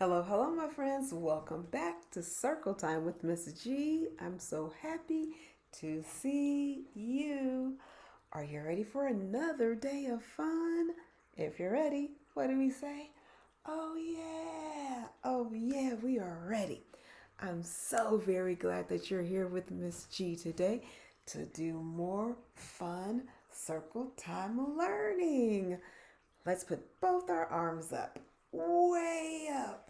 Hello, hello, my friends. Welcome back to Circle Time with Miss G. I'm so happy to see you. Are you ready for another day of fun? If you're ready, what do we say? Oh, yeah. Oh, yeah, we are ready. I'm so very glad that you're here with Miss G today to do more fun Circle Time learning. Let's put both our arms up, way up,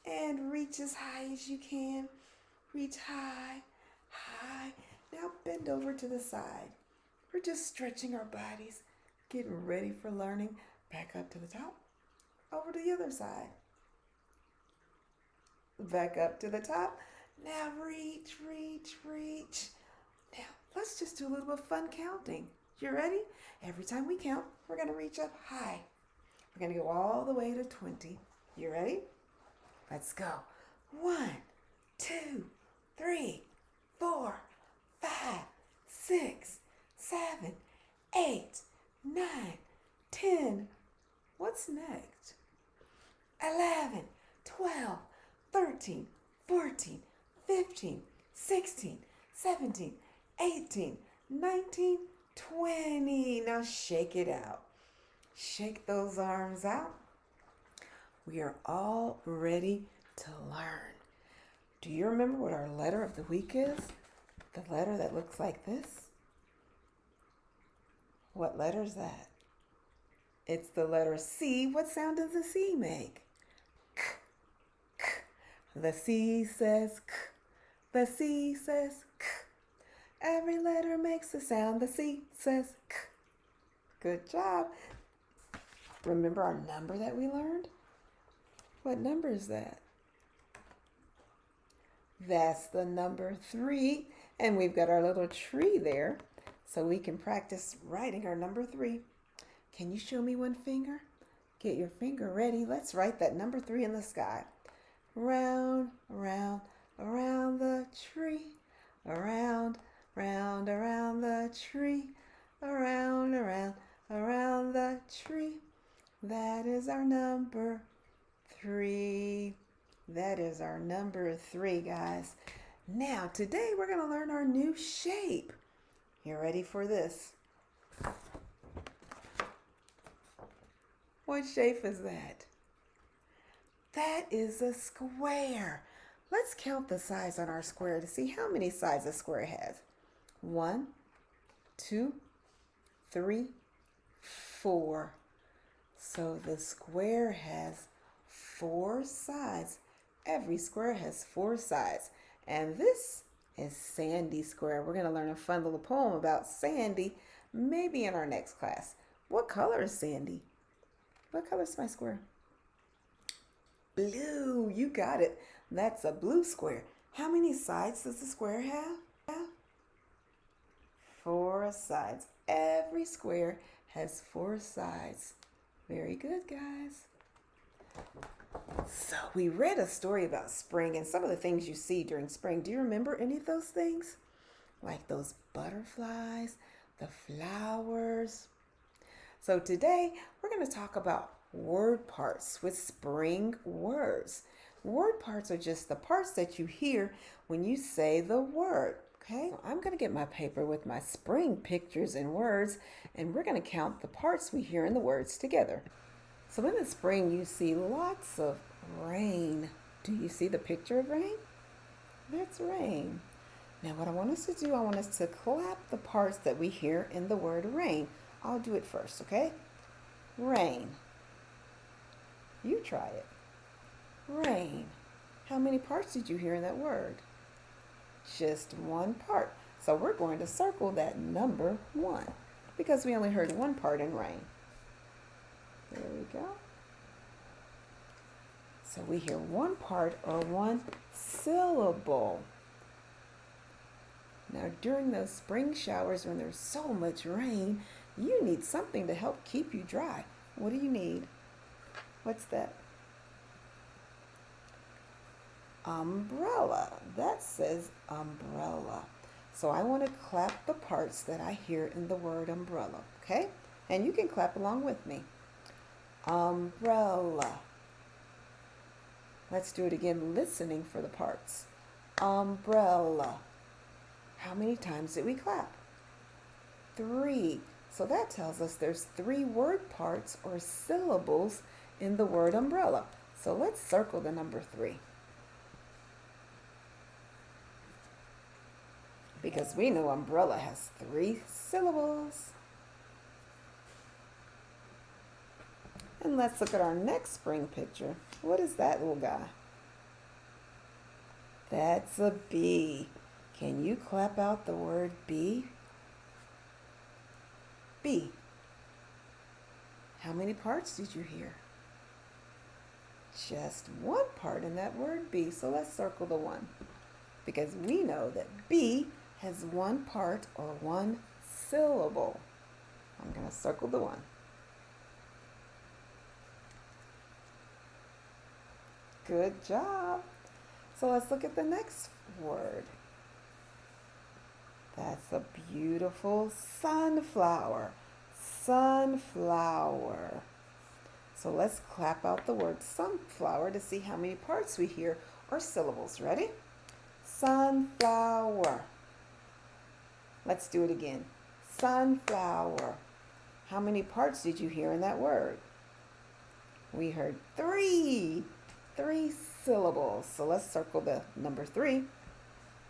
and reach as high as you can. Reach high, high. Now bend over to the side. We're just stretching our bodies, getting ready for learning. Back up to the top, over to the other side. Back up to the top. Now reach, reach, reach. Now let's just do a little bit of fun counting. You ready? Every time we count, we're going to reach up high. We're going to go all the way to 20. You ready? Let's go. 1, 2, 3, 4, 5, 6, 7, 8, 9, 10. What's next? 11, 12, 13, 14, 15, 16, 17, 18, 19, 20. Now shake it out. Shake those arms out. We are all ready to learn. Do you remember what our letter of the week is? The letter that looks like this? What letter is that? It's the letter C. What sound does the C make? K, k. The C says k. The C says k. Every letter makes a sound. The C says k. Good job. Remember our number that we learned? What number is that? That's the number 3. And we've got our little tree there so we can practice writing our number 3. Can you show me one finger? Get your finger ready. Let's write that number 3 in the sky. Round, round, around the tree. Around, round, around the tree. Around, around, around the tree. That is our number 3. That is our number 3, guys. Now, today we're going to learn our new shape. You ready for this? What shape is that? That is a square. Let's count the sides on our square to see how many sides a square has. 1, 2, 3, 4. So the square has 4 sides. Every square has 4 sides. And this is Sandy Square. We're going to learn a fun little poem about Sandy, maybe in our next class. What color is Sandy? What color is my square? Blue. You got it. That's a blue square. How many sides does the square have? 4 sides. Every square has 4 sides. Very good, guys. So we read a story about spring and some of the things you see during spring. Do you remember any of those things? Like those butterflies, the flowers. So today we're going to talk about word parts with spring words. Word parts are just the parts that you hear when you say the word. Okay, so I'm going to get my paper with my spring pictures and words, and we're going to count the parts we hear in the words together. So in the spring, you see lots of rain. Do you see the picture of rain? That's rain. Now what I want us to do, I want us to clap the parts that we hear in the word rain. I'll do it first, okay? Rain. You try it. Rain. How many parts did you hear in that word? Just one part. So we're going to circle that number 1 because we only heard one part in rain. There we go. So we hear one part or one syllable. Now during those spring showers when there's so much rain, you need something to help keep you dry. What do you need? What's that? Umbrella. That says umbrella. So I want to clap the parts that I hear in the word umbrella, okay? And you can clap along with me. Umbrella. Let's do it again, listening for the parts. Umbrella. How many times did we clap? 3. So that tells us there's 3 word parts or syllables in the word umbrella. So let's circle the number 3. Because we know umbrella has 3 syllables. And let's look at our next spring picture. What is that little guy? That's a bee. Can you clap out the word bee? Bee. How many parts did you hear? Just 1 part in that word bee. So let's circle the 1. Because we know that bee has 1 part or 1 syllable. I'm going to circle the 1. Good job. So let's look at the next word. That's a beautiful sunflower. Sunflower. So let's clap out the word sunflower to see how many parts we hear or syllables. Ready? Sunflower. Let's do it again. Sunflower. How many parts did you hear in that word? We heard 3. 3 syllables. So let's circle the number 3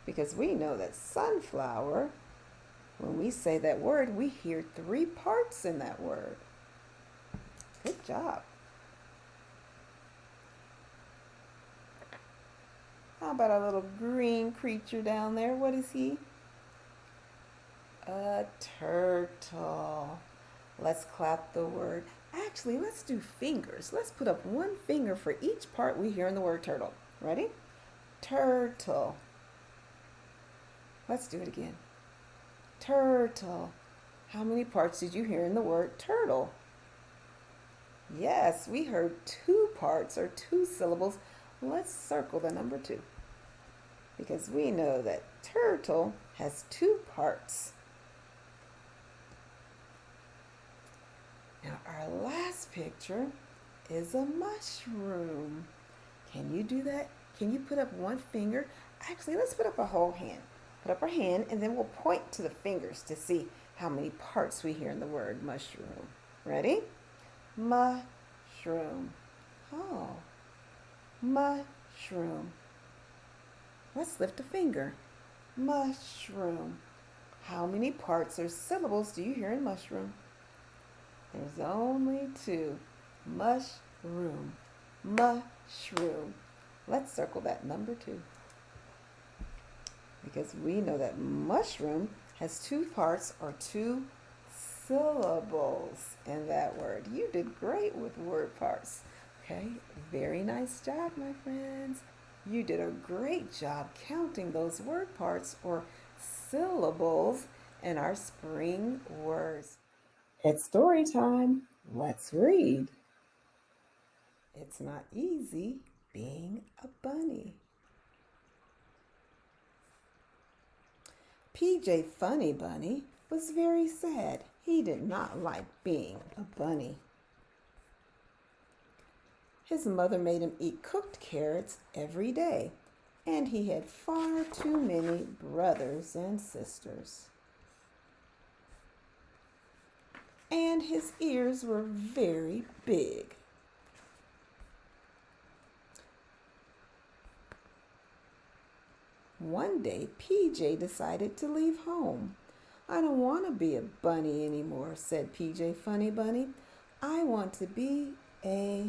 because we know that sunflower, when we say that word, we hear 3 parts in that word. Good job. How about a little green creature down there? What is he? A turtle. Let's clap the word. Actually, let's do fingers. Let's put up 1 finger for each part we hear in the word turtle. Ready? Turtle. Let's do it again. Turtle. How many parts did you hear in the word turtle? Yes, we heard 2 parts or 2 syllables. Let's circle the number 2 because we know that turtle has 2 parts. Now our last picture is a mushroom. Can you do that? Can you put up 1 finger? Actually, let's put up a whole hand. Put up our hand and then we'll point to the fingers to see how many parts we hear in the word mushroom. Ready? Mushroom. Oh, mushroom. Let's lift a finger. Mushroom. How many parts or syllables do you hear in mushroom? There's only 2. Mushroom. Mushroom. Let's circle that number 2. Because we know that mushroom has 2 parts or 2 syllables in that word. You did great with word parts. Okay, very nice job, my friends. You did a great job counting those word parts or syllables in our spring words. It's story time. Let's read. It's not easy being a bunny. PJ Funny Bunny was very sad. He did not like being a bunny. His mother made him eat cooked carrots every day, and he had far too many brothers and sisters. And his ears were very big. One day, PJ decided to leave home. I don't want to be a bunny anymore, said PJ Funny Bunny. I want to be a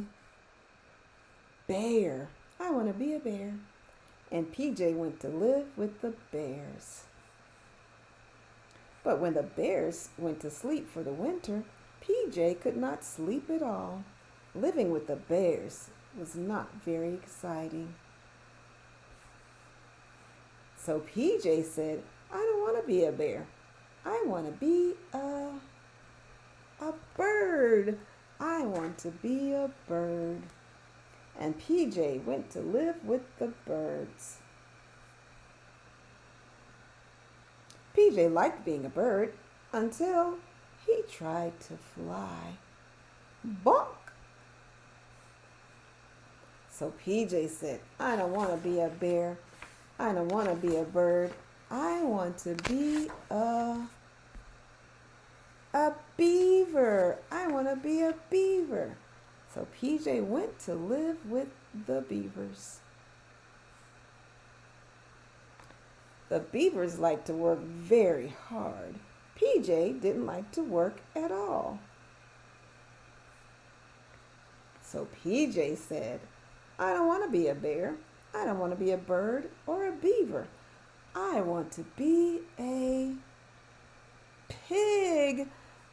bear. I want to be a bear. And PJ went to live with the bears. But when the bears went to sleep for the winter, PJ could not sleep at all. Living with the bears was not very exciting. So PJ said, I don't want to be a bear. I want to be a bird. I want to be a bird. And PJ went to live with the birds. PJ liked being a bird until he tried to fly. Bonk! So PJ said, I don't want to be a bear. I don't want to be a bird. I want to be a beaver. I want to be a beaver. So PJ went to live with the beavers. The beavers liked to work very hard. PJ didn't like to work at all. So PJ said, I don't want to be a bear. I don't want to be a bird or a beaver. I want to be a pig.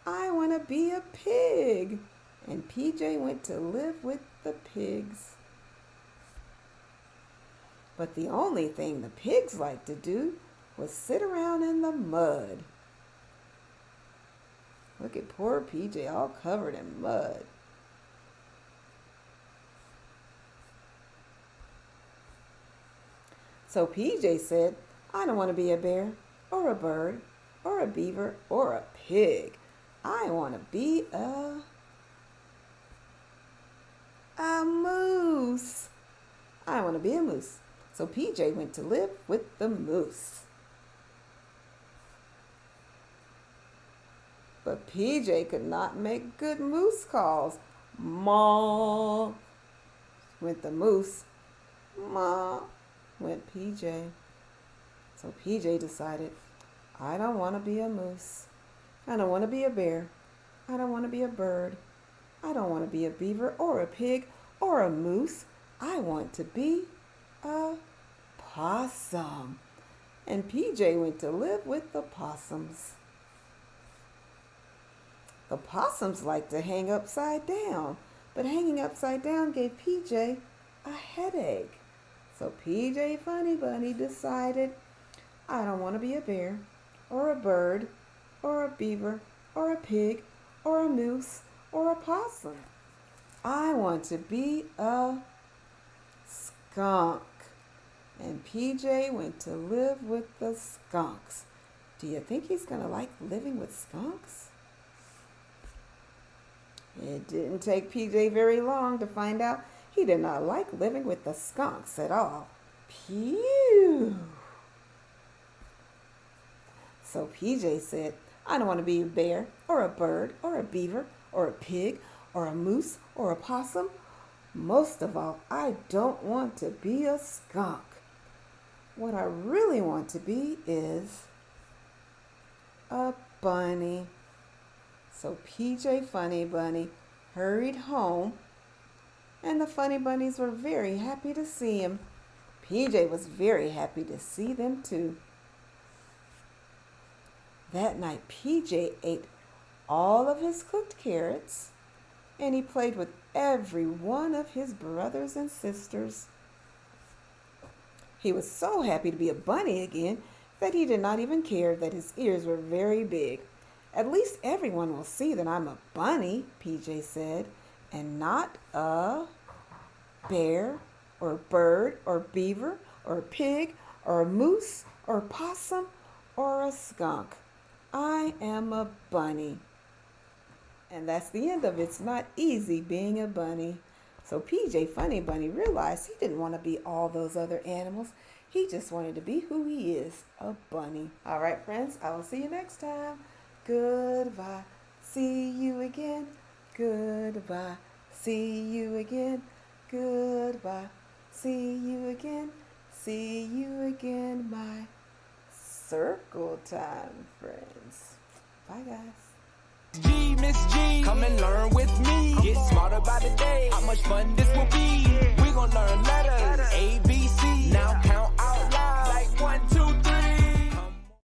I want to be a pig. And PJ went to live with the pigs. But the only thing the pigs liked to do was sit around in the mud. Look at poor PJ all covered in mud. So PJ said, I don't want to be a bear or a bird or a beaver or a pig. I want to be a moose. I want to be a moose. So PJ went to live with the moose. But PJ could not make good moose calls. Moo went the moose. Moo went PJ. So PJ decided, I don't want to be a moose. I don't want to be a bear. I don't want to be a bird. I don't want to be a beaver or a pig or a moose. I want to be a possum. And PJ went to live with the possums. The possums like to hang upside down, but hanging upside down gave PJ a headache. So PJ Funny Bunny decided, I don't want to be a bear or a bird or a beaver or a pig or a moose or a possum. I want to be a skunk. And PJ went to live with the skunks. Do you think he's going to like living with skunks? It didn't take PJ very long to find out he did not like living with the skunks at all. Pew! So PJ said, I don't want to be a bear or a bird or a beaver or a pig or a moose or a possum. Most of all, I don't want to be a skunk. What I really want to be is a bunny. So PJ Funny Bunny hurried home, and the Funny Bunnies were very happy to see him. PJ was very happy to see them too. That night, PJ ate all of his cooked carrots, and he played with every one of his brothers and sisters. He was so happy to be a bunny again that he did not even care that his ears were very big. At least everyone will see that I'm a bunny, PJ said, and not a bear or bird or beaver or pig or a moose or possum or a skunk. I am a bunny. And that's the end of It's Not Easy Being a Bunny. So PJ Funny Bunny realized he didn't want to be all those other animals. He just wanted to be who he is, a bunny. All right, friends, I will see you next time. Goodbye. See you again. Goodbye. See you again. Goodbye. See you again. See you again, my circle time friends. Bye, guys. G, Miss G, come and learn with me. Get smarter by the day. How much fun this will be.